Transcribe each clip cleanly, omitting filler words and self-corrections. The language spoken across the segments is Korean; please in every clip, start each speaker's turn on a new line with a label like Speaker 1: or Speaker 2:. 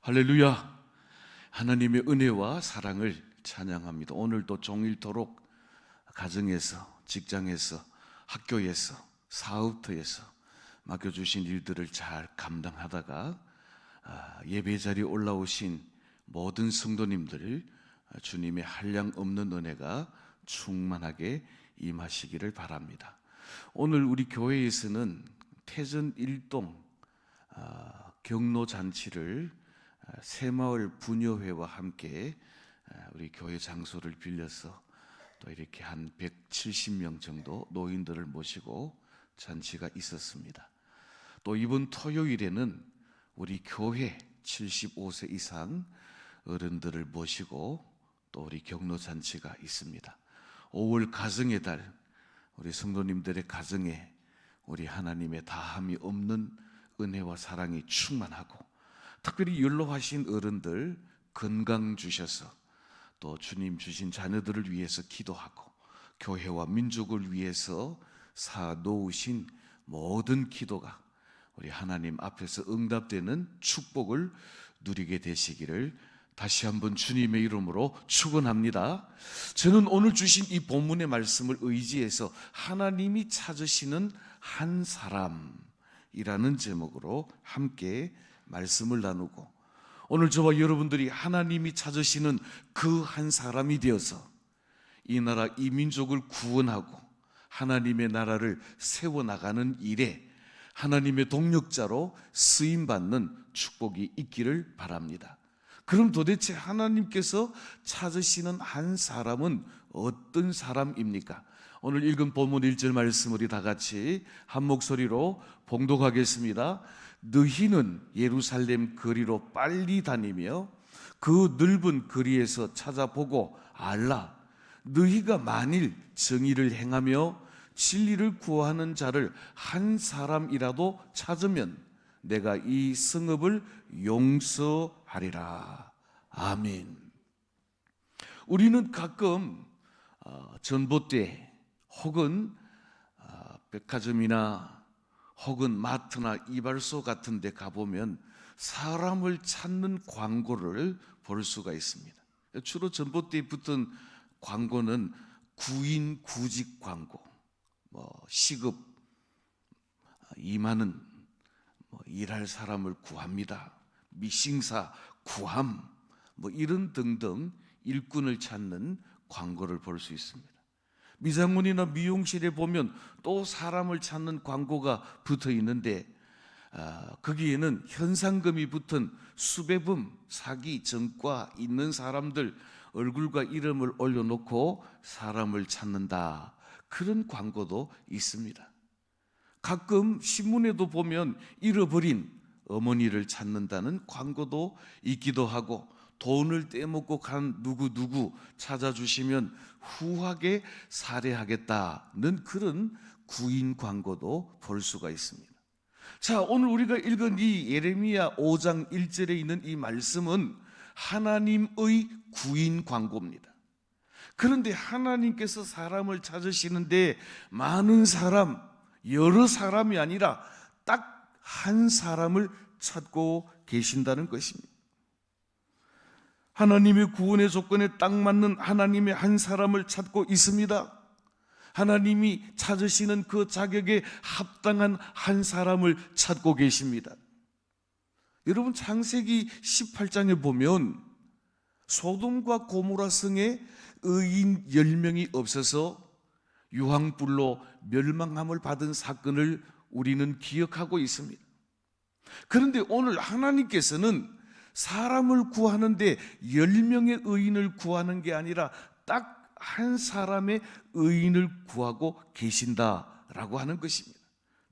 Speaker 1: 할렐루야. 하나님의 은혜와 사랑을 찬양합니다. 오늘도 종일토록 가정에서, 직장에서, 학교에서, 사업터에서 맡겨주신 일들을 잘 감당하다가 예배 자리에 올라오신 모든 성도님들, 주님의 한량 없는 은혜가 충만하게 임하시기를 바랍니다. 오늘 우리 교회에서는 태전 1동 경로잔치를 새마을 부녀회와 함께 우리 교회 장소를 빌려서 또 이렇게 한 170명 정도 노인들을 모시고 잔치가 있었습니다. 또 이번 토요일에는 우리 교회 75세 이상 어른들을 모시고 또 우리 경로잔치가 있습니다. 5월 가정의 달, 우리 성도님들의 가정에 우리 하나님의 다함이 없는 은혜와 사랑이 충만하고, 특별히 연로하신 어른들 건강 주셔서 또 주님 주신 자녀들을 위해서 기도하고, 교회와 민족을 위해서 사 놓으신 모든 기도가 우리 하나님 앞에서 응답되는 축복을 누리게 되시기를 다시 한번 주님의 이름으로 축원합니다. 저는 오늘 주신 이 본문의 말씀을 의지해서 하나님이 찾으시는 한 사람이라는 제목으로 함께 말씀을 나누고, 오늘 저와 여러분들이 하나님이 찾으시는 그 한 사람이 되어서 이 나라 이 민족을 구원하고 하나님의 나라를 세워나가는 일에 하나님의 동력자로 쓰임받는 축복이 있기를 바랍니다. 그럼 도대체 하나님께서 찾으시는 한 사람은 어떤 사람입니까? 오늘 읽은 본문 1절 말씀 우리 다 같이 한 목소리로 봉독하겠습니다. 너희는 예루살렘 거리로 빨리 다니며 그 넓은 거리에서 찾아보고 알라. 너희가 만일 정의를 행하며 진리를 구하는 자를 한 사람이라도 찾으면 내가 이 성읍을 용서하리라. 아멘. 우리는 가끔 전봇대 혹은 백화점이나 혹은 마트나 이발소 같은 데 가보면 사람을 찾는 광고를 볼 수가 있습니다. 주로 전봇대에 붙은 광고는 구인 구직 광고, 시급 2만 원, 일할 사람을 구합니다, 미싱사 구함, 이런 등등 일꾼을 찾는 광고를 볼 수 있습니다. 미장원이나 미용실에 보면 또 사람을 찾는 광고가 붙어 있는데 거기에는 현상금이 붙은 수배범, 사기, 전과 있는 사람들 얼굴과 이름을 올려놓고 사람을 찾는다, 그런 광고도 있습니다. 가끔 신문에도 보면 잃어버린 어머니를 찾는다는 광고도 있기도 하고, 돈을 떼먹고 간 누구누구 찾아주시면 후하게 살해하겠다는 그런 구인 광고도 볼 수가 있습니다. 자, 오늘 우리가 읽은 이 예레미야 5장 1절에 있는 이 말씀은 하나님의 구인 광고입니다. 그런데 하나님께서 사람을 찾으시는데 많은 사람, 여러 사람이 아니라 딱 한 사람을 찾고 계신다는 것입니다. 하나님의 구원의 조건에 딱 맞는 하나님의 한 사람을 찾고 있습니다. 하나님이 찾으시는 그 자격에 합당한 한 사람을 찾고 계십니다. 여러분, 창세기 18장에 보면 소돔과 고모라 성에 의인 10명이 없어서 유황불로 멸망함을 받은 사건을 우리는 기억하고 있습니다. 그런데 오늘 하나님께서는 사람을 구하는데 10명의 의인을 구하는 게 아니라 딱 한 사람의 의인을 구하고 계신다라고 하는 것입니다.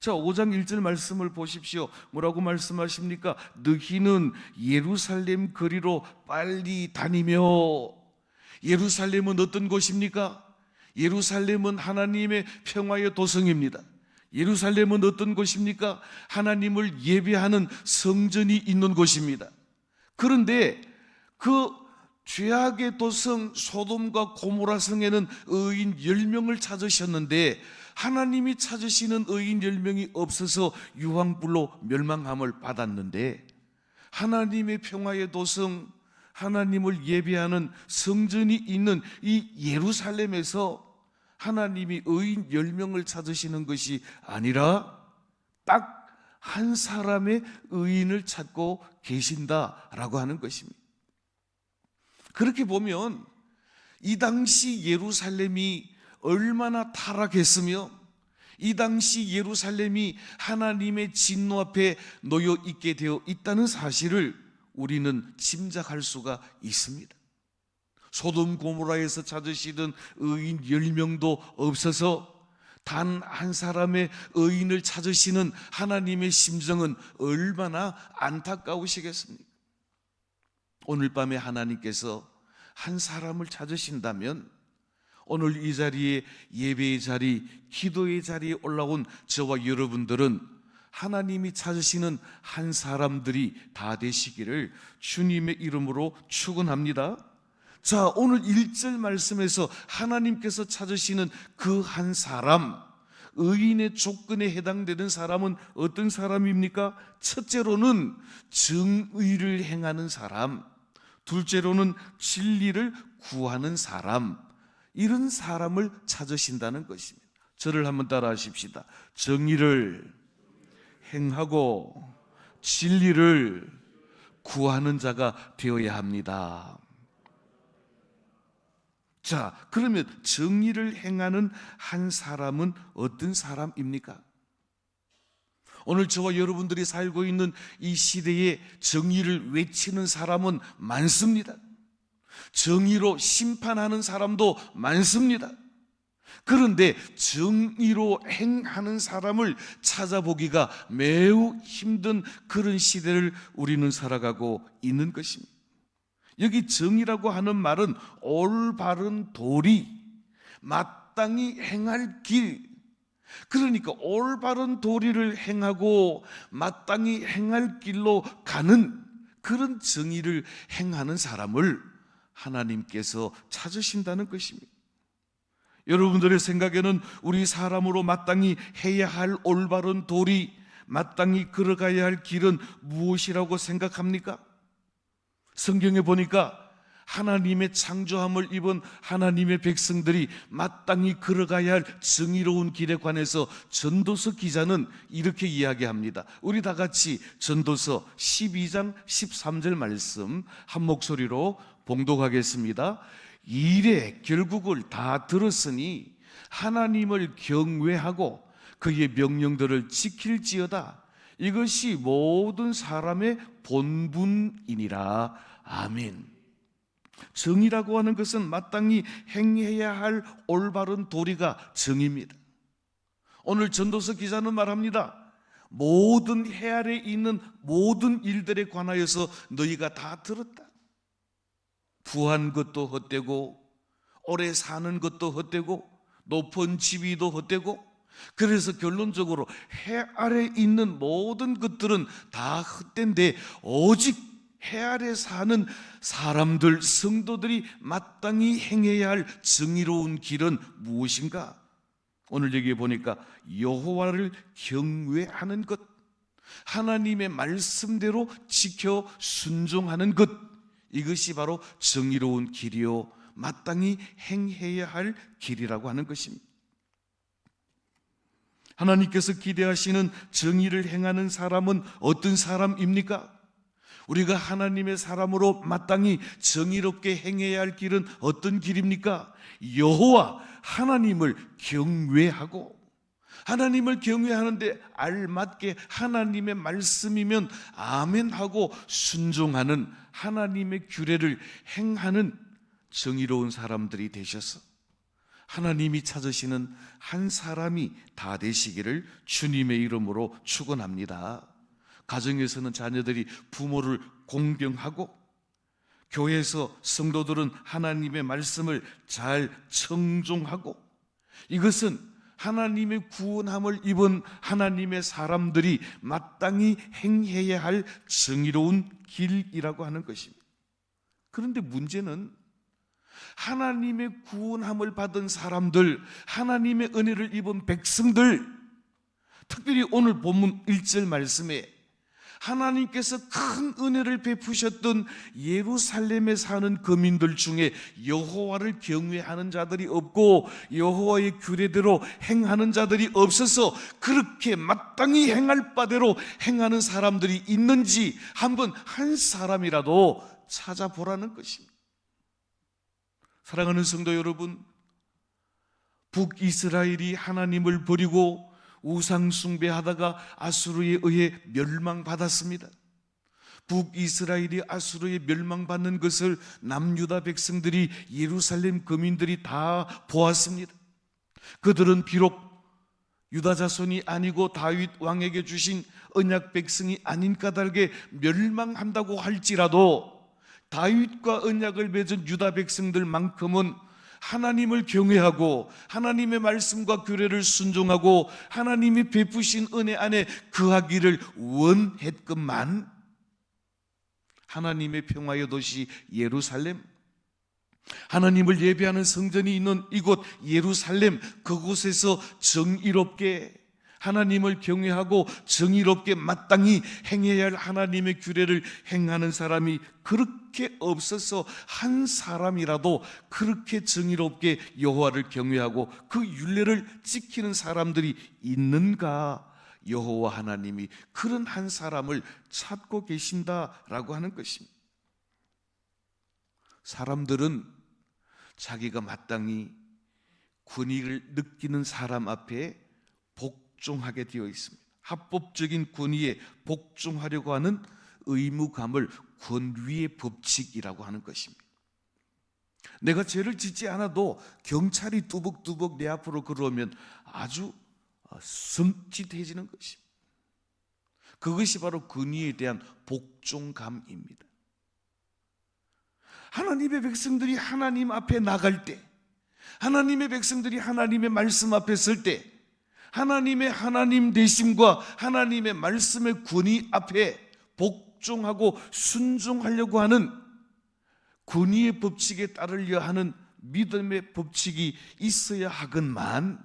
Speaker 1: 자, 5장 1절 말씀을 보십시오. 뭐라고 말씀하십니까? 너희는 예루살렘 거리로 빨리 다니며. 예루살렘은 어떤 곳입니까? 예루살렘은 하나님의 평화의 도성입니다. 예루살렘은 어떤 곳입니까? 하나님을 예배하는 성전이 있는 곳입니다. 그런데 그 죄악의 도성 소돔과 고모라 성에는 의인 10명을 찾으셨는데 하나님이 찾으시는 의인 10명이 없어서 유황불로 멸망함을 받았는데, 하나님의 평화의 도성, 하나님을 예배하는 성전이 있는 이 예루살렘에서 하나님이 의인 10명을 찾으시는 것이 아니라 딱 한 사람의 의인을 찾고 계신다라고 하는 것입니다. 그렇게 보면 이 당시 예루살렘이 얼마나 타락했으며 이 당시 예루살렘이 하나님의 진노 앞에 놓여 있게 되어 있다는 사실을 우리는 짐작할 수가 있습니다. 소돔 고모라에서 찾으시던 의인 10명도 없어서 단 한 사람의 의인을 찾으시는 하나님의 심정은 얼마나 안타까우시겠습니까? 오늘 밤에 하나님께서 한 사람을 찾으신다면 오늘 이 자리에, 예배의 자리, 기도의 자리에 올라온 저와 여러분들은 하나님이 찾으시는 한 사람들이 다 되시기를 주님의 이름으로 축원합니다. 자, 오늘 1절 말씀에서 하나님께서 찾으시는 그 한 사람, 의인의 조건에 해당되는 사람은 어떤 사람입니까? 첫째로는 정의를 행하는 사람, 둘째로는 진리를 구하는 사람, 이런 사람을 찾으신다는 것입니다. 저를 한번 따라 하십시다. 정의를 행하고 진리를 구하는 자가 되어야 합니다. 자, 그러면 정의를 행하는 한 사람은 어떤 사람입니까? 오늘 저와 여러분들이 살고 있는 이 시대에 정의를 외치는 사람은 많습니다. 정의로 심판하는 사람도 많습니다. 그런데 정의로 행하는 사람을 찾아보기가 매우 힘든 그런 시대를 우리는 살아가고 있는 것입니다. 여기 정의라고 하는 말은 올바른 도리, 마땅히 행할 길, 그러니까 올바른 도리를 행하고 마땅히 행할 길로 가는 그런 정의를 행하는 사람을 하나님께서 찾으신다는 것입니다. 여러분들의 생각에는 우리 사람으로 마땅히 해야 할 올바른 도리, 마땅히 걸어가야 할 길은 무엇이라고 생각합니까? 성경에 보니까 하나님의 창조함을 입은 하나님의 백성들이 마땅히 걸어가야 할 정의로운 길에 관해서 전도서 기자는 이렇게 이야기합니다. 우리 다 같이 전도서 12장 13절 말씀 한 목소리로 봉독하겠습니다. 일의 결국을 다 들었으니 하나님을 경외하고 그의 명령들을 지킬지어다. 이것이 모든 사람의 본분이니라. 아멘. 정의라고 하는 것은 마땅히 행해야 할 올바른 도리가 정의입니다. 오늘 전도서 기자는 말합니다. 모든 해 아래에 있는 모든 일들에 관하여서 너희가 다 들었다. 부한 것도 헛되고 오래 사는 것도 헛되고 높은 지위도 헛되고, 그래서 결론적으로 해 아래에 있는 모든 것들은 다 헛된데 오직 해 아래 사는 사람들, 성도들이 마땅히 행해야 할 정의로운 길은 무엇인가? 오늘 여기 보니까 여호와를 경외하는 것, 하나님의 말씀대로 지켜 순종하는 것, 이것이 바로 정의로운 길이요 마땅히 행해야 할 길이라고 하는 것입니다. 하나님께서 기대하시는 정의를 행하는 사람은 어떤 사람입니까? 우리가 하나님의 사람으로 마땅히 정의롭게 행해야 할 길은 어떤 길입니까? 여호와 하나님을 경외하고, 하나님을 경외하는데 알맞게 하나님의 말씀이면 아멘하고 순종하는 하나님의 규례를 행하는 정의로운 사람들이 되셔서 하나님이 찾으시는 한 사람이 다 되시기를 주님의 이름으로 축원합니다. 가정에서는 자녀들이 부모를 공경하고, 교회에서 성도들은 하나님의 말씀을 잘 청종하고, 이것은 하나님의 구원함을 입은 하나님의 사람들이 마땅히 행해야 할 정의로운 길이라고 하는 것입니다. 그런데 문제는 하나님의 구원함을 받은 사람들, 하나님의 은혜를 입은 백성들, 특별히 오늘 본문 1절 말씀에 하나님께서 큰 은혜를 베푸셨던 예루살렘에 사는 거민들 중에 여호와를 경외하는 자들이 없고 여호와의 규례대로 행하는 자들이 없어서 그렇게 마땅히 행할 바대로 행하는 사람들이 있는지 한번 한 사람이라도 찾아보라는 것입니다. 사랑하는 성도 여러분, 북이스라엘이 하나님을 버리고 우상 숭배하다가 아수르에 의해 멸망받았습니다. 북이스라엘이 아수르에 멸망받는 것을 남유다 백성들이, 예루살렘 거민들이 다 보았습니다. 그들은 비록 유다 자손이 아니고 다윗 왕에게 주신 언약 백성이 아닌 까닭에 멸망한다고 할지라도 다윗과 언약을 맺은 유다 백성들만큼은 하나님을 경외하고 하나님의 말씀과 규례를 순종하고 하나님이 베푸신 은혜 안에 거하기를 원했건만 하나님의 평화의 도시 예루살렘, 하나님을 예배하는 성전이 있는 이곳 예루살렘, 그곳에서 정의롭게 하나님을 경외하고 정의롭게 마땅히 행해야 할 하나님의 규례를 행하는 사람이 그렇게 없어서 한 사람이라도 그렇게 정의롭게 여호와를 경외하고 그 율례를 지키는 사람들이 있는가? 여호와 하나님이 그런 한 사람을 찾고 계신다라고 하는 것입니다. 사람들은 자기가 마땅히 권위를 느끼는 사람 앞에 복종하게 되어 있습니다. 합법적인 권위에 복종하려고 하는 의무감을 권위의 법칙이라고 하는 것입니다. 내가 죄를 짓지 않아도 경찰이 뚜벅뚜벅 내 앞으로 걸어오면 아주 섬찟해지는 것입니다. 그것이 바로 권위에 대한 복종감입니다. 하나님의 백성들이 하나님 앞에 나갈 때, 하나님의 백성들이 하나님의 말씀 앞에 설 때, 하나님의 하나님 되심과 하나님의 말씀의 권위 앞에 복종하고 순종하려고 하는 권위의 법칙에 따르려 하는 믿음의 법칙이 있어야 하건만,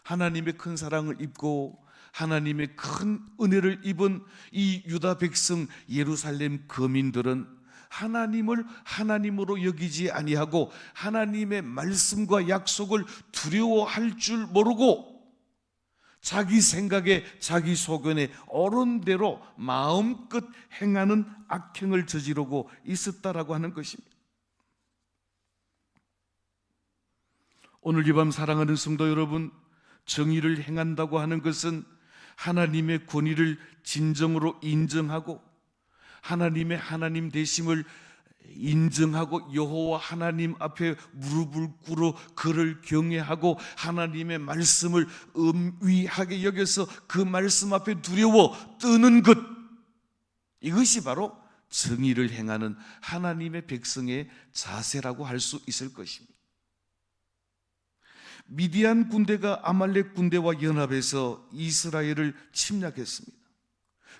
Speaker 1: 하나님의 큰 사랑을 입고 하나님의 큰 은혜를 입은 이 유다 백성 예루살렘 거민들은 하나님을 하나님으로 여기지 아니하고 하나님의 말씀과 약속을 두려워할 줄 모르고 자기 생각에 자기 소견에 옳은 대로 마음껏 행하는 악행을 저지르고 있었다라고 하는 것입니다. 오늘 이 밤 사랑하는 성도 여러분, 정의를 행한다고 하는 것은 하나님의 권위를 진정으로 인정하고 하나님의 하나님 되심을 인정하고 여호와 하나님 앞에 무릎을 꿇어 그를 경외하고 하나님의 말씀을 엄위하게 여겨서 그 말씀 앞에 두려워 뜨는 것, 이것이 바로 정의를 행하는 하나님의 백성의 자세라고 할 수 있을 것입니다. 미디안 군대가 아말렉 군대와 연합해서 이스라엘을 침략했습니다.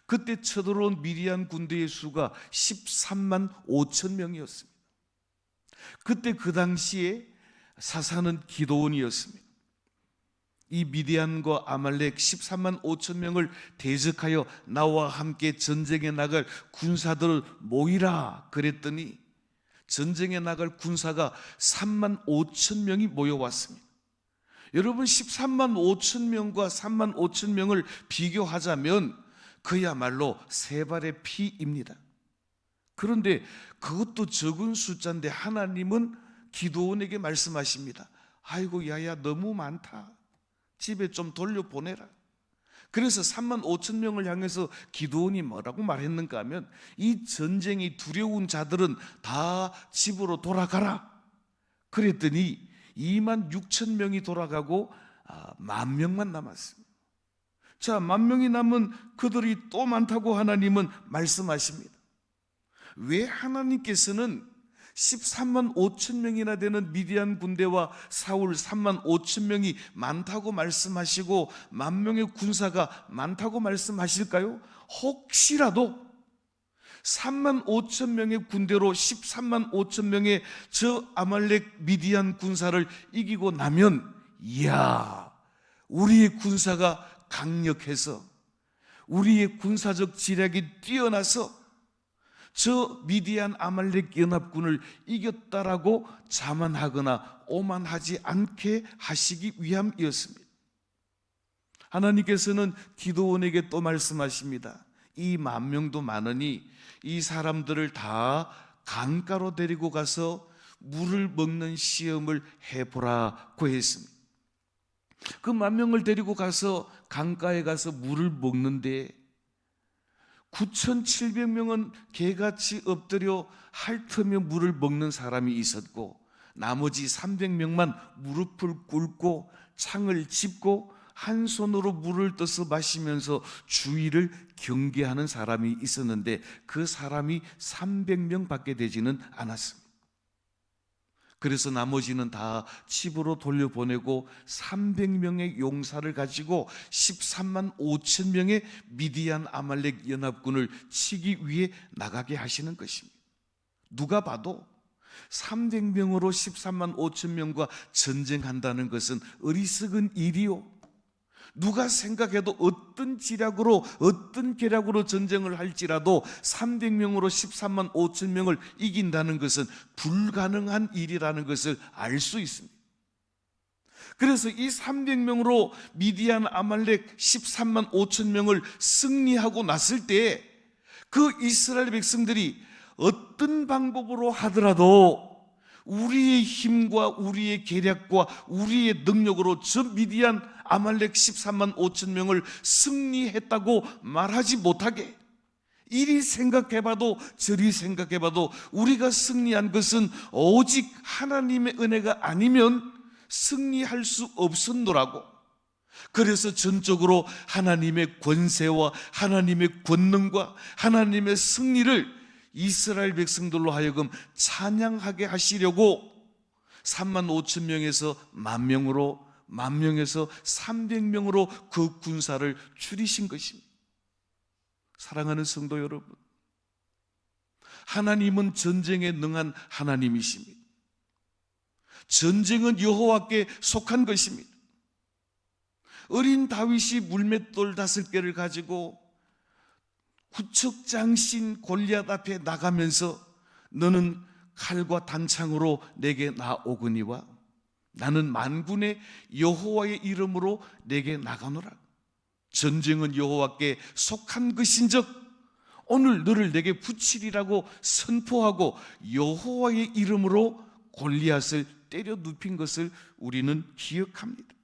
Speaker 1: 그때 쳐들어온 미디안 군대의 수가 13만 5천 명이었습니다. 그때 그 당시에 사사는 기드온이었습니다. 이 미디안과 아말렉 13만 5천 명을 대적하여 나와 함께 전쟁에 나갈 군사들을 모이라 그랬더니 전쟁에 나갈 군사가 3만 5천 명이 모여왔습니다. 여러분, 13만 5천 명과 3만 5천 명을 비교하자면 그야말로 세 발의 피입니다. 그런데 그것도 적은 숫자인데 하나님은 기드온에게 말씀하십니다. 아이고 야야, 너무 많다. 집에 좀 돌려보내라. 그래서 3만 5천 명을 향해서 기드온이 뭐라고 말했는가 하면, 이 전쟁이 두려운 자들은 다 집으로 돌아가라. 그랬더니 2만 6천 명이 돌아가고 10,000명만 남았습니다. 자, 10,000명이 남은 그들이 또 많다고 하나님은 말씀하십니다. 왜 하나님께서는 13만 5천 명이나 되는 미디안 군대와 사울 3만 5천 명이 많다고 말씀하시고 10,000명의 군사가 많다고 말씀하실까요? 혹시라도 3만 5천 명의 군대로 13만 5천 명의 저 아말렉 미디안 군사를 이기고 나면, 이야, 우리의 군사가 강력해서 우리의 군사적 지략이 뛰어나서 저 미디안 아말렉 연합군을 이겼다라고 자만하거나 오만하지 않게 하시기 위함이었습니다. 하나님께서는 기드온에게 또 말씀하십니다. 이 10,000명도 많으니 이 사람들을 다 강가로 데리고 가서 물을 먹는 시험을 해보라고 했습니다. 그 10,000명을 데리고 가서 강가에 가서 물을 먹는데 9,700명은 개같이 엎드려 핥으며 물을 먹는 사람이 있었고, 나머지 300명만 무릎을 꿇고 창을 짚고 한 손으로 물을 떠서 마시면서 주의를 경계하는 사람이 있었는데, 그 사람이 300명 밖에 되지는 않았습니다. 그래서 나머지는 다 집으로 돌려보내고 300명의 용사를 가지고 13만 5천 명의 미디안 아말렉 연합군을 치기 위해 나가게 하시는 것입니다. 누가 봐도 300명으로 13만 5천 명과 전쟁한다는 것은 어리석은 일이요, 누가 생각해도 어떤 지략으로 어떤 계략으로 전쟁을 할지라도 300명으로 13만 5천 명을 이긴다는 것은 불가능한 일이라는 것을 알 수 있습니다. 그래서 이 300명으로 미디안 아말렉 13만 5천 명을 승리하고 났을 때 그 이스라엘 백성들이 어떤 방법으로 하더라도 우리의 힘과 우리의 계략과 우리의 능력으로 저 미디안 아말렉 13만 5천 명을 승리했다고 말하지 못하게, 이리 생각해봐도 저리 생각해봐도 우리가 승리한 것은 오직 하나님의 은혜가 아니면 승리할 수 없었노라고. 그래서 전적으로 하나님의 권세와 하나님의 권능과 하나님의 승리를 이스라엘 백성들로 하여금 찬양하게 하시려고 3만 5천 명에서 10,000명으로, 10,000명에서 300명으로 그 군사를 줄이신 것입니다. 사랑하는 성도 여러분, 하나님은 전쟁에 능한 하나님이십니다. 전쟁은 여호와께 속한 것입니다. 어린 다윗이 물맷돌 5개를 가지고 구척장신 골리앗 앞에 나가면서 너는 칼과 단창으로 내게 나오거니와 나는 만군의 여호와의 이름으로 내게 나가노라. 전쟁은 여호와께 속한 것인즉 오늘 너를 내게 붙이리라고 선포하고 여호와의 이름으로 골리앗을 때려 눕힌 것을 우리는 기억합니다.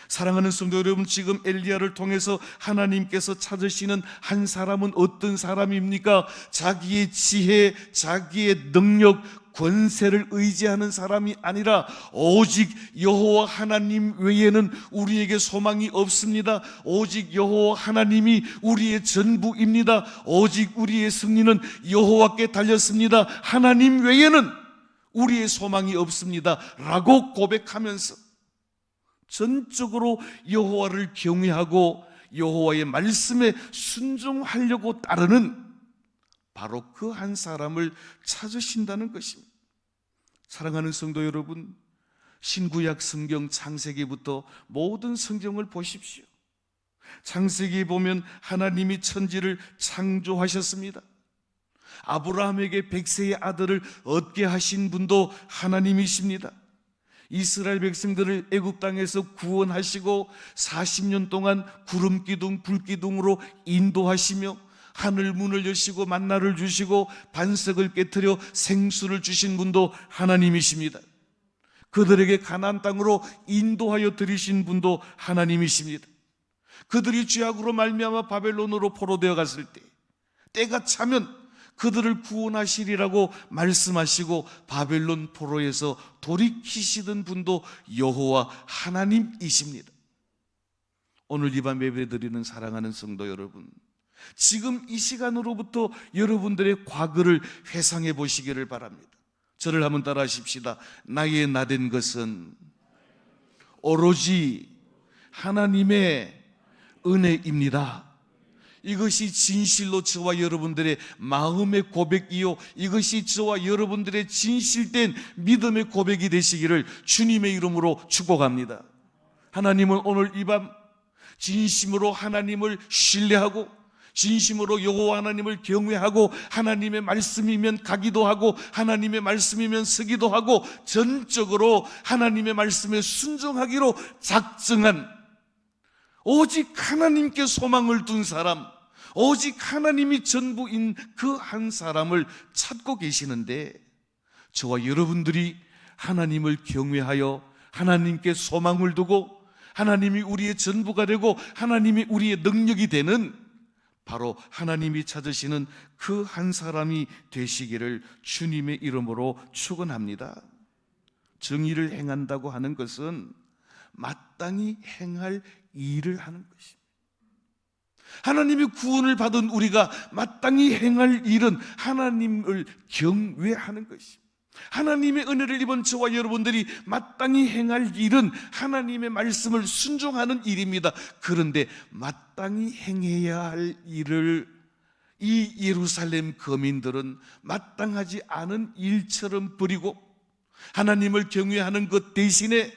Speaker 1: 사랑하는 성도 여러분, 지금 엘리야를 통해서 하나님께서 찾으시는 한 사람은 어떤 사람입니까? 자기의 지혜, 자기의 능력, 권세를 의지하는 사람이 아니라 오직 여호와 하나님 외에는 우리에게 소망이 없습니다. 오직 여호와 하나님이 우리의 전부입니다. 오직 우리의 승리는 여호와께 달렸습니다. 하나님 외에는 우리의 소망이 없습니다 라고 고백하면서 전적으로 여호와를 경외하고 여호와의 말씀에 순종하려고 따르는 바로 그 한 사람을 찾으신다는 것입니다. 사랑하는 성도 여러분, 신구약 성경 창세기부터 모든 성경을 보십시오. 창세기에 보면 하나님이 천지를 창조하셨습니다. 아브라함에게 100세의 아들을 얻게 하신 분도 하나님이십니다. 이스라엘 백성들을 애굽 땅에서 구원하시고 40년 동안 구름 기둥 불 기둥으로 인도하시며 하늘 문을 여시고 만나를 주시고 반석을 깨트려 생수를 주신 분도 하나님이십니다. 그들에게 가나안 땅으로 인도하여 들이신 분도 하나님이십니다. 그들이 죄악으로 말미암아 바벨론으로 포로되어 갔을 때 때가 차면 그들을 구원하시리라고 말씀하시고 바벨론 포로에서 돌이키시던 분도 여호와 하나님이십니다. 오늘 이 밤 예배드리는 사랑하는 성도 여러분, 지금 이 시간으로부터 여러분들의 과거를 회상해 보시기를 바랍니다. 저를 한번 따라 하십시다. 나의 나된 것은 오로지 하나님의 은혜입니다. 이것이 진실로 저와 여러분들의 마음의 고백이요, 이것이 저와 여러분들의 진실된 믿음의 고백이 되시기를 주님의 이름으로 축복합니다. 하나님은 오늘 이 밤 진심으로 하나님을 신뢰하고 진심으로 여호와 하나님을 경외하고 하나님의 말씀이면 가기도 하고 하나님의 말씀이면 서기도 하고 전적으로 하나님의 말씀에 순종하기로 작정한 오직 하나님께 소망을 둔 사람, 오직 하나님이 전부인 그 한 사람을 찾고 계시는데, 저와 여러분들이 하나님을 경외하여 하나님께 소망을 두고 하나님이 우리의 전부가 되고 하나님이 우리의 능력이 되는 바로 하나님이 찾으시는 그 한 사람이 되시기를 주님의 이름으로 축원합니다. 정의를 행한다고 하는 것은 마땅히 행할 일을 하는 것입니다. 하나님의 구원을 받은 우리가 마땅히 행할 일은 하나님을 경외하는 것입니다. 하나님의 은혜를 입은 저와 여러분들이 마땅히 행할 일은 하나님의 말씀을 순종하는 일입니다. 그런데 마땅히 행해야 할 일을 이 예루살렘 거민들은 마땅하지 않은 일처럼 버리고 하나님을 경외하는 것 대신에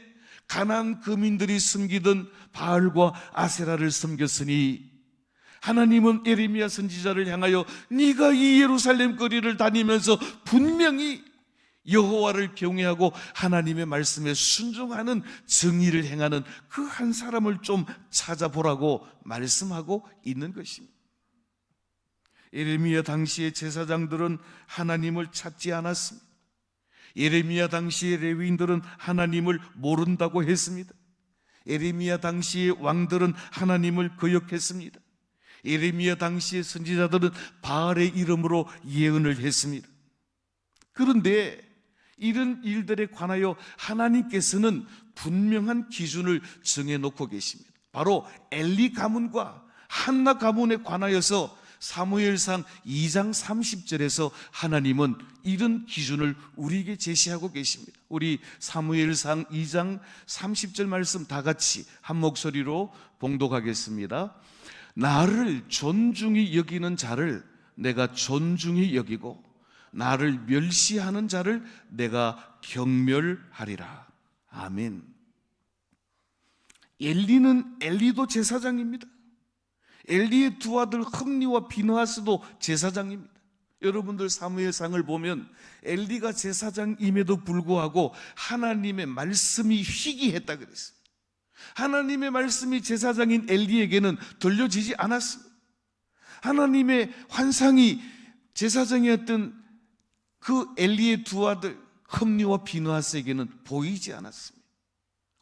Speaker 1: 가나안 거민들이 섬기던 바알과 아세라를 섬겼으니, 하나님은 예레미야 선지자를 향하여 네가 이 예루살렘 거리를 다니면서 분명히 여호와를 경외하고 하나님의 말씀에 순종하는 정의를 행하는 그 한 사람을 좀 찾아보라고 말씀하고 있는 것입니다. 예레미야 당시의 제사장들은 하나님을 찾지 않았습니다. 예레미야 당시의 레위인들은 하나님을 모른다고 했습니다. 예레미야 당시의 왕들은 하나님을 거역했습니다. 예레미야 당시의 선지자들은 바알의 이름으로 예언을 했습니다. 그런데 이런 일들에 관하여 하나님께서는 분명한 기준을 정해놓고 계십니다. 바로 엘리 가문과 한나 가문에 관하여서 사무엘상 2장 30절에서 하나님은 이런 기준을 우리에게 제시하고 계십니다. 우리 사무엘상 2장 30절 말씀 다 같이 한 목소리로 봉독하겠습니다. 나를 존중히 여기는 자를 내가 존중히 여기고 나를 멸시하는 자를 내가 경멸하리라. 아멘. 엘리도 제사장입니다. 엘리의 두 아들 흠니와 비느하스도 제사장입니다. 여러분들 사무엘상을 보면 엘리가 제사장임에도 불구하고 하나님의 말씀이 희귀했다 그랬어요. 하나님의 말씀이 제사장인 엘리에게는 들려지지 않았습니다. 하나님의 환상이 제사장이었던 그 엘리의 두 아들 흠니와 비느하스에게는 보이지 않았습니다.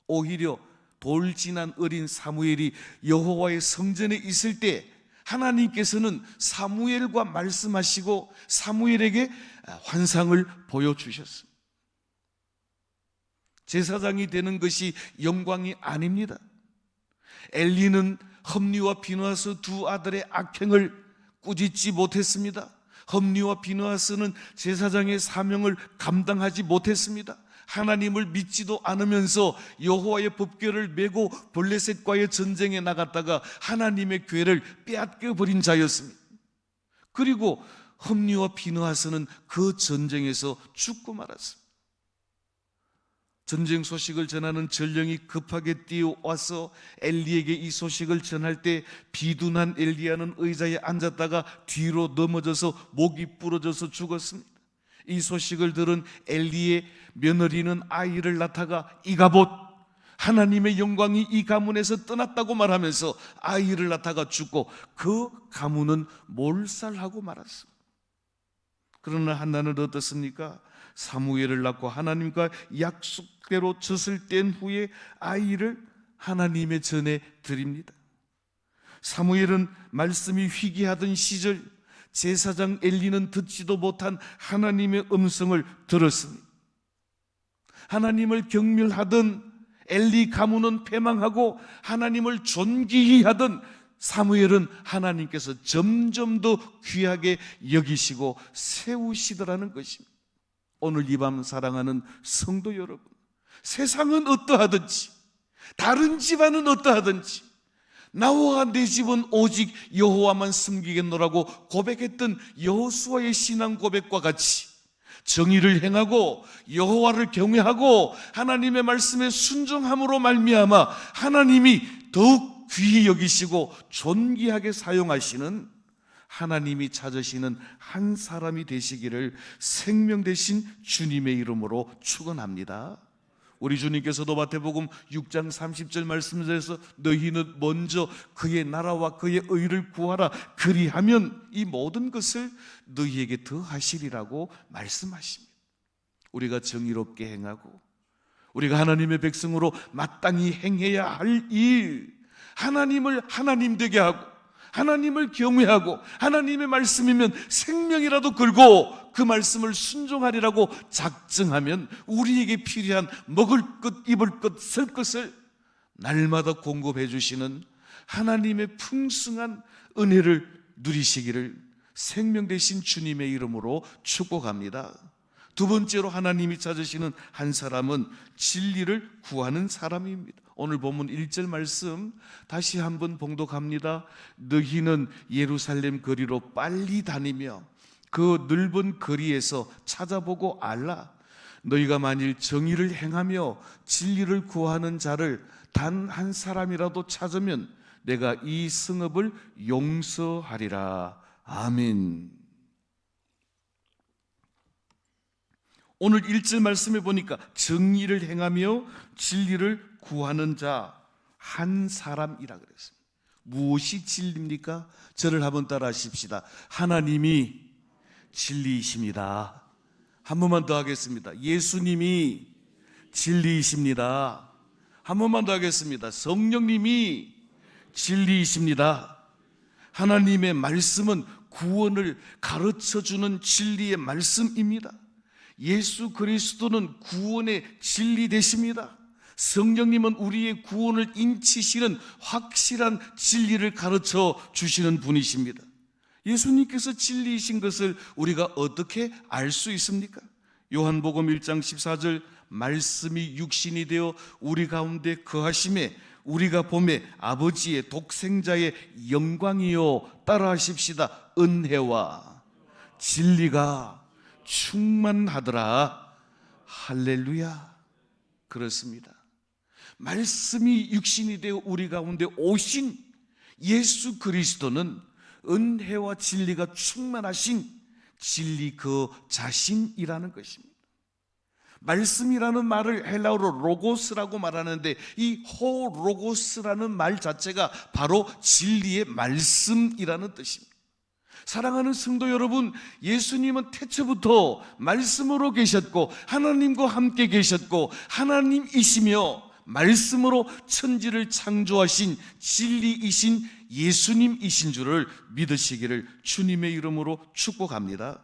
Speaker 1: 오히려 돌진한 어린 사무엘이 여호와의 성전에 있을 때 하나님께서는 사무엘과 말씀하시고 사무엘에게 환상을 보여주셨습니다. 제사장이 되는 것이 영광이 아닙니다. 엘리는 흠니와 비느하스 두 아들의 악행을 꾸짖지 못했습니다. 흠니와 비느하스는 제사장의 사명을 감당하지 못했습니다. 하나님을 믿지도 않으면서 여호와의 법궤를 메고 블레셋과의 전쟁에 나갔다가 하나님의 궤를 빼앗겨 버린 자였습니다. 그리고 흠니와 비느하스는 그 전쟁에서 죽고 말았습니다. 전쟁 소식을 전하는 전령이 급하게 뛰어와서 엘리에게 이 소식을 전할 때 비둔한 엘리야는 의자에 앉았다가 뒤로 넘어져서 목이 부러져서 죽었습니다. 이 소식을 들은 엘리의 며느리는 아이를 낳다가 이가봇 하나님의 영광이 이 가문에서 떠났다고 말하면서 아이를 낳다가 죽고 그 가문은 몰살하고 말았습니다. 그러나 한나는 어떻습니까? 사무엘을 낳고 하나님과 약속대로 젖을 뗀 후에 아이를 하나님의 전에 드립니다. 사무엘은 말씀이 희귀하던 시절 제사장 엘리는 듣지도 못한 하나님의 음성을 들었습니다. 하나님을 경멸하던 엘리 가문은 패망하고 하나님을 존귀히 하던 사무엘은 하나님께서 점점 더 귀하게 여기시고 세우시더라는 것입니다. 오늘 이 밤 사랑하는 성도 여러분, 세상은 어떠하든지 다른 집안은 어떠하든지 나와 내 집은 오직 여호와만 섬기겠노라고 고백했던 여호수아의 신앙 고백과 같이 정의를 행하고 여호와를 경외하고 하나님의 말씀에 순종함으로 말미암아 하나님이 더욱 더욱 귀히 여기시고 존귀하게 사용하시는 하나님이 찾으시는 한 사람이 되시기를 생명 되신 주님의 이름으로 축원합니다. 우리 주님께서도 마태복음 6장 30절 말씀에서 너희는 먼저 그의 나라와 그의 의를 구하라, 그리하면 이 모든 것을 너희에게 더하시리라고 말씀하십니다. 우리가 정의롭게 행하고 우리가 하나님의 백성으로 마땅히 행해야 할 일, 하나님을 하나님 되게 하고 하나님을 경외하고 하나님의 말씀이면 생명이라도 걸고 그 말씀을 순종하리라고 작정하면 우리에게 필요한 먹을 것, 입을 것, 쓸 것을 날마다 공급해 주시는 하나님의 풍성한 은혜를 누리시기를 생명 되신 주님의 이름으로 축복합니다. 두 번째로 하나님이 찾으시는 한 사람은 진리를 구하는 사람입니다. 오늘 본문 1절 말씀 다시 한번 봉독합니다. 너희는 예루살렘 거리로 빨리 다니며 그 넓은 거리에서 찾아보고 알라. 너희가 만일 정의를 행하며 진리를 구하는 자를 단 한 사람이라도 찾으면 내가 이 성읍을 용서하리라. 아멘. 오늘 1절 말씀에 보니까 정의를 행하며 진리를 구하는 자 한 사람이라 그랬습니다. 무엇이 진리입니까? 저를 한번 따라 하십시다. 하나님이 진리이십니다. 한 번만 더 하겠습니다. 예수님이 진리이십니다. 한 번만 더 하겠습니다. 성령님이 진리이십니다. 하나님의 말씀은 구원을 가르쳐주는 진리의 말씀입니다. 예수 그리스도는 구원의 진리 되십니다. 성령님은 우리의 구원을 인치시는 확실한 진리를 가르쳐 주시는 분이십니다. 예수님께서 진리이신 것을 우리가 어떻게 알 수 있습니까? 요한복음 1장 14절 말씀이 육신이 되어 우리 가운데 거하심에 우리가 보매 아버지의 독생자의 영광이요, 따라하십시다. 은혜와 진리가 충만하더라. 할렐루야. 그렇습니다. 말씀이 육신이 되어 우리 가운데 오신 예수 그리스도는 은혜와 진리가 충만하신 진리 그 자신이라는 것입니다. 말씀이라는 말을 헬라어로 로고스라고 말하는데 이 호로고스라는 말 자체가 바로 진리의 말씀이라는 뜻입니다. 사랑하는 성도 여러분, 예수님은 태초부터 말씀으로 계셨고 하나님과 함께 계셨고 하나님이시며 말씀으로 천지를 창조하신 진리이신 예수님이신 줄을 믿으시기를 주님의 이름으로 축복합니다.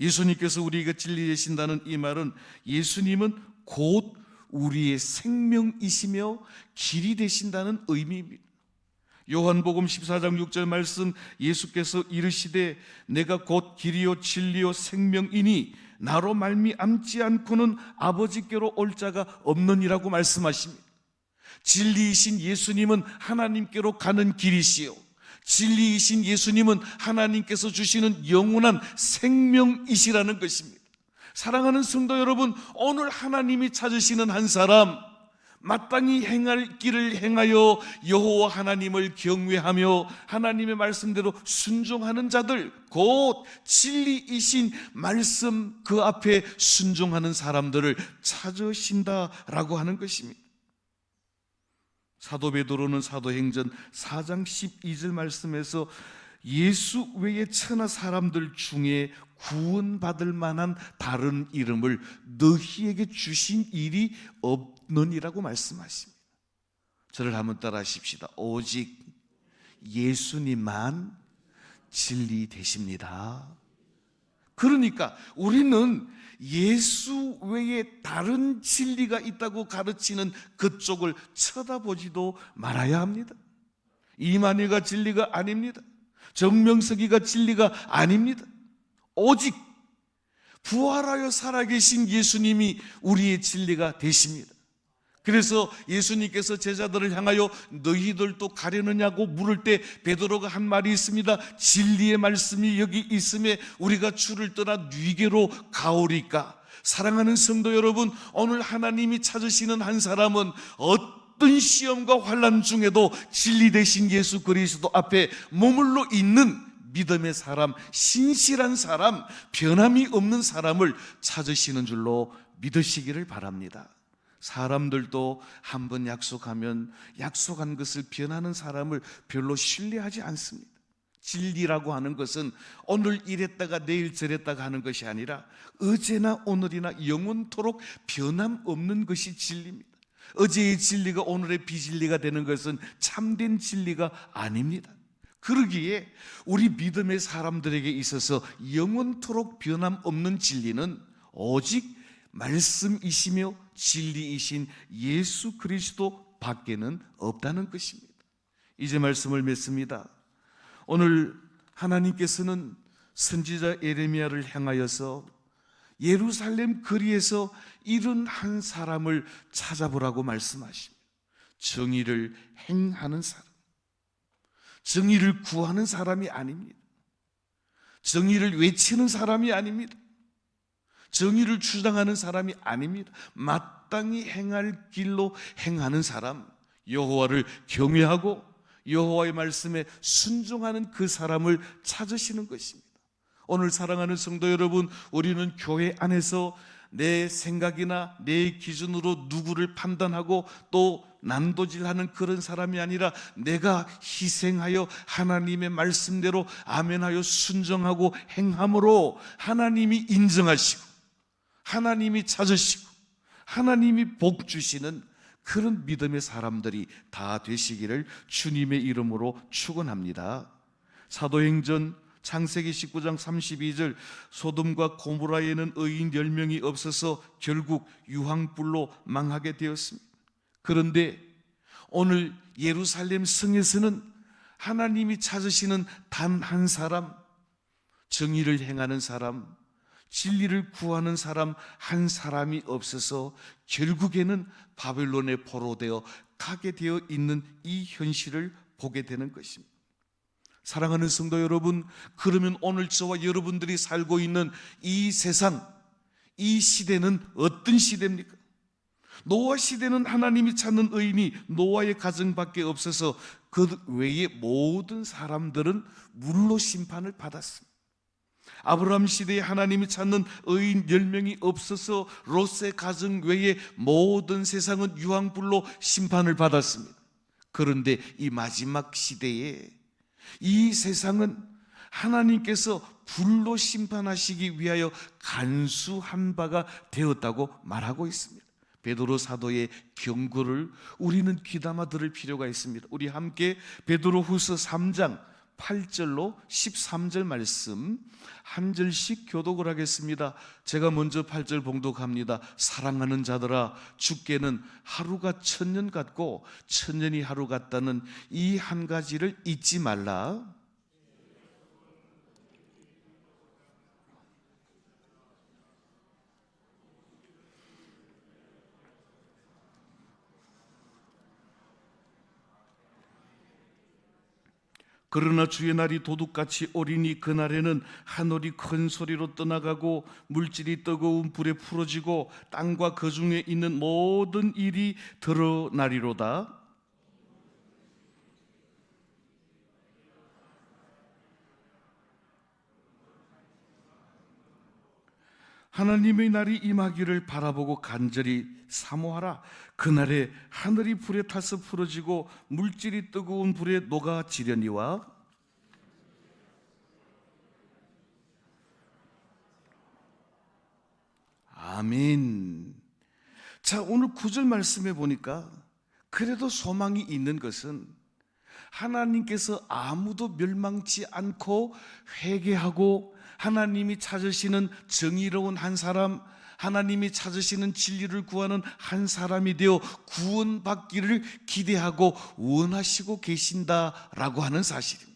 Speaker 1: 예수님께서 우리에게 진리 되신다는 이 말은 예수님은 곧 우리의 생명이시며 길이 되신다는 의미입니다. 요한복음 14장 6절 말씀, 예수께서 이르시되 내가 곧 길이요 진리요 생명이니 나로 말미암지 않고는 아버지께로 올 자가 없느니라고 말씀하십니다. 진리이신 예수님은 하나님께로 가는 길이시요, 진리이신 예수님은 하나님께서 주시는 영원한 생명이시라는 것입니다. 사랑하는 성도 여러분, 오늘 하나님이 찾으시는 한 사람, 마땅히 행할 길을 행하여 여호와 하나님을 경외하며 하나님의 말씀대로 순종하는 자들, 곧 진리이신 말씀 그 앞에 순종하는 사람들을 찾으신다라고 하는 것입니다. 사도 베드로는 사도행전 4장 12절 말씀에서 예수 외의 천하 사람들 중에 구원받을 만한 다른 이름을 너희에게 주신 일이 없느니라고 말씀하십니다. 저를 한번 따라 하십시다. 오직 예수님만 진리 되십니다. 그러니까 우리는 예수 외에 다른 진리가 있다고 가르치는 그쪽을 쳐다보지도 말아야 합니다. 이만희가 진리가 아닙니다. 정명석이가 진리가 아닙니다. 오직 부활하여 살아계신 예수님이 우리의 진리가 되십니다. 그래서 예수님께서 제자들을 향하여 너희들도 가려느냐고 물을 때 베드로가 한 말이 있습니다. 진리의 말씀이 여기 있음에 우리가 주를 떠나 뉘게로 가오리까. 사랑하는 성도 여러분, 오늘 하나님이 찾으시는 한 사람은 어떤 어떤 시험과 환난 중에도 진리 되신 예수 그리스도 앞에 머물러 있는 믿음의 사람, 신실한 사람, 변함이 없는 사람을 찾으시는 줄로 믿으시기를 바랍니다. 사람들도 한번 약속하면 약속한 것을 변하는 사람을 별로 신뢰하지 않습니다. 진리라고 하는 것은 오늘 이랬다가 내일 저랬다가 하는 것이 아니라 어제나 오늘이나 영원토록 변함없는 것이 진리입니다. 어제의 진리가 오늘의 비진리가 되는 것은 참된 진리가 아닙니다. 그러기에 우리 믿음의 사람들에게 있어서 영원토록 변함없는 진리는 오직 말씀이시며 진리이신 예수 그리스도 밖에는 없다는 것입니다. 이제 말씀을 맺습니다. 오늘 하나님께서는 선지자 예레미야를 향하여서 예루살렘 거리에서 이런 한 사람을 찾아보라고 말씀하십니다. 정의를 행하는 사람, 정의를 구하는 사람이 아닙니다. 정의를 외치는 사람이 아닙니다. 정의를 주장하는 사람이 아닙니다. 마땅히 행할 길로 행하는 사람, 여호와를 경외하고 여호와의 말씀에 순종하는 그 사람을 찾으시는 것입니다. 오늘 사랑하는 성도 여러분, 우리는 교회 안에서 내 생각이나 내 기준으로 누구를 판단하고 또 난도질하는 그런 사람이 아니라 내가 희생하여 하나님의 말씀대로 아멘하여 순종하고 행함으로 하나님이 인정하시고 하나님이 찾으시고 하나님이 복 주시는 그런 믿음의 사람들이 다 되시기를 주님의 이름으로 축원합니다. 사도행전 창세기 19장 32절, 소돔과 고모라에는 의인 10명이 없어서 결국 유황불로 망하게 되었습니다. 그런데 오늘 예루살렘 성에서는 하나님이 찾으시는 단 한 사람, 정의를 행하는 사람, 진리를 구하는 사람 한 사람이 없어서 결국에는 바벨론에 포로되어 가게 되어 있는 이 현실을 보게 되는 것입니다. 사랑하는 성도 여러분, 그러면 오늘 저와 여러분들이 살고 있는 이 세상, 이 시대는 어떤 시대입니까? 노아 시대는 하나님이 찾는 의인이 노아의 가정밖에 없어서 그 외의 모든 사람들은 물로 심판을 받았습니다. 아브라함 시대에 하나님이 찾는 의인 10명이 없어서 롯의 가정 외에 모든 세상은 유황불로 심판을 받았습니다. 그런데 이 마지막 시대에 이 세상은 하나님께서 불로 심판하시기 위하여 간수한 바가 되었다고 말하고 있습니다. 베드로 사도의 경고를 우리는 귀담아 들을 필요가 있습니다. 우리 함께 베드로후서 3장 8절로 13절 말씀 한 절씩 교독을 하겠습니다. 제가 먼저 8절 봉독합니다. 사랑하는 자들아, 주께는 하루가 1000년 같고 1000년이 하루 같다는 이 한 가지를 잊지 말라. 그러나 주의 날이 도둑같이 오리니 그날에는 하늘이 큰 소리로 떠나가고 물질이 뜨거운 불에 풀어지고 땅과 그 중에 있는 모든 일이 드러나리로다. 하나님의 날이 임하기를 바라보고 간절히 사모하라. 그날에 하늘이 불에 타서 풀어지고 물질이 뜨거운 불에 녹아지려니와. 아멘. 자, 오늘 9절 말씀에 보니까 그래도 소망이 있는 것은 하나님께서 아무도 멸망치 않고 회개하고 하나님이 찾으시는 정의로운 한 사람, 하나님이 찾으시는 진리를 구하는 한 사람이 되어 구원받기를 기대하고 원하시고 계신다라고 하는 사실입니다.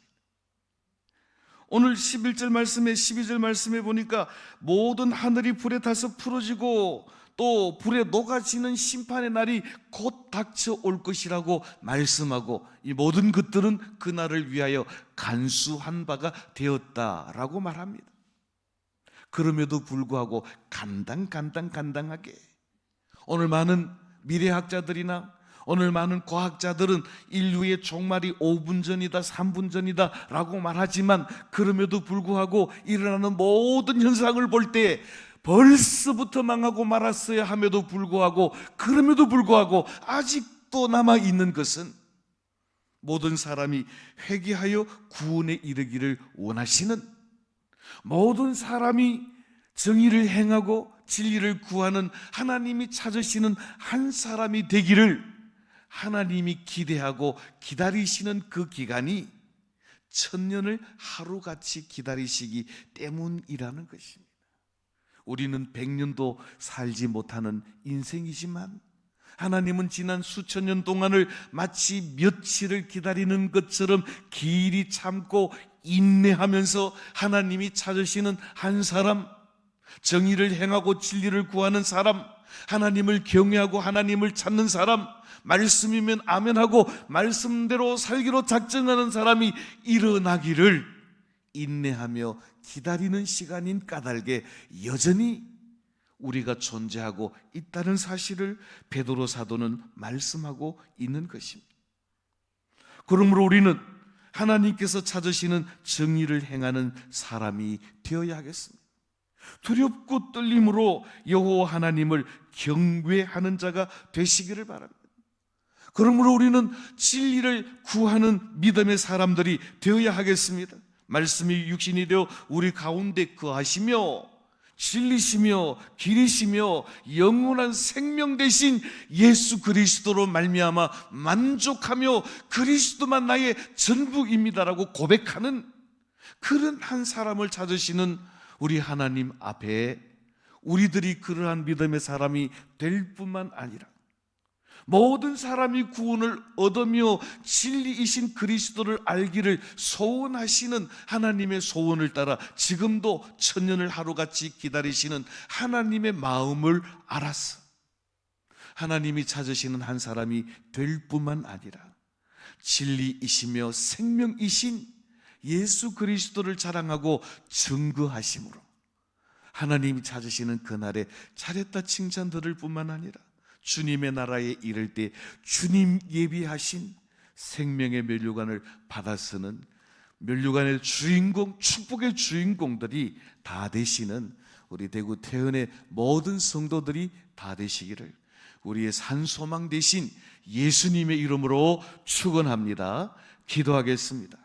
Speaker 1: 오늘 11절 말씀에 12절 말씀에 보니까 모든 하늘이 불에 타서 풀어지고 또 불에 녹아지는 심판의 날이 곧 닥쳐올 것이라고 말씀하고 이 모든 것들은 그날을 위하여 간수한 바가 되었다라고 말합니다. 그럼에도 불구하고 간당하게 오늘 많은 미래학자들이나 오늘 많은 과학자들은 인류의 종말이 5분 전이다, 3분 전이다 라고 말하지만, 그럼에도 불구하고 일어나는 모든 현상을 볼 때 벌써부터 망하고 말았어야 함에도 불구하고, 그럼에도 불구하고 아직도 남아있는 것은 모든 사람이 회개하여 구원에 이르기를 원하시는, 모든 사람이 정의를 행하고 진리를 구하는 하나님이 찾으시는 한 사람이 되기를 하나님이 기대하고 기다리시는 그 기간이 천년을 하루같이 기다리시기 때문이라는 것입니다. 우리는 100년도 살지 못하는 인생이지만 하나님은 지난 수천 년 동안을 마치 며칠을 기다리는 것처럼 길이 참고 인내하면서 하나님이 찾으시는 한 사람, 정의를 행하고 진리를 구하는 사람, 하나님을 경외하고 하나님을 찾는 사람, 말씀이면 아멘하고 말씀대로 살기로 작정하는 사람이 일어나기를 인내하며 기다리는 시간인 까닭에 여전히 우리가 존재하고 있다는 사실을 베드로 사도는 말씀하고 있는 것입니다. 그러므로 우리는 하나님께서 찾으시는 정의를 행하는 사람이 되어야 하겠습니다. 두렵고 떨림으로 여호와 하나님을 경외하는 자가 되시기를 바랍니다. 그러므로 우리는 진리를 구하는 믿음의 사람들이 되어야 하겠습니다. 말씀이 육신이 되어 우리 가운데 거하시며 진리시며 길이시며 영원한 생명 되신 예수 그리스도로 말미암아 만족하며 그리스도만 나의 전부입니다라고 고백하는 그런 한 사람을 찾으시는 우리 하나님 앞에 우리들이 그러한 믿음의 사람이 될 뿐만 아니라 모든 사람이 구원을 얻으며 진리이신 그리스도를 알기를 소원하시는 하나님의 소원을 따라 지금도 천년을 하루같이 기다리시는 하나님의 마음을 알아서 하나님이 찾으시는 한 사람이 될 뿐만 아니라 진리이시며 생명이신 예수 그리스도를 자랑하고 증거하심으로 하나님이 찾으시는 그날에 잘했다 칭찬 들을 뿐만 아니라 주님의 나라에 이를 때 주님 예비하신 생명의 면류관을 받아 쓰는 면류관의 주인공, 축복의 주인공들이 다 되시는 우리 대구 태연의 모든 성도들이 다 되시기를 우리의 산소망 되신 예수님의 이름으로 축원합니다. 기도하겠습니다.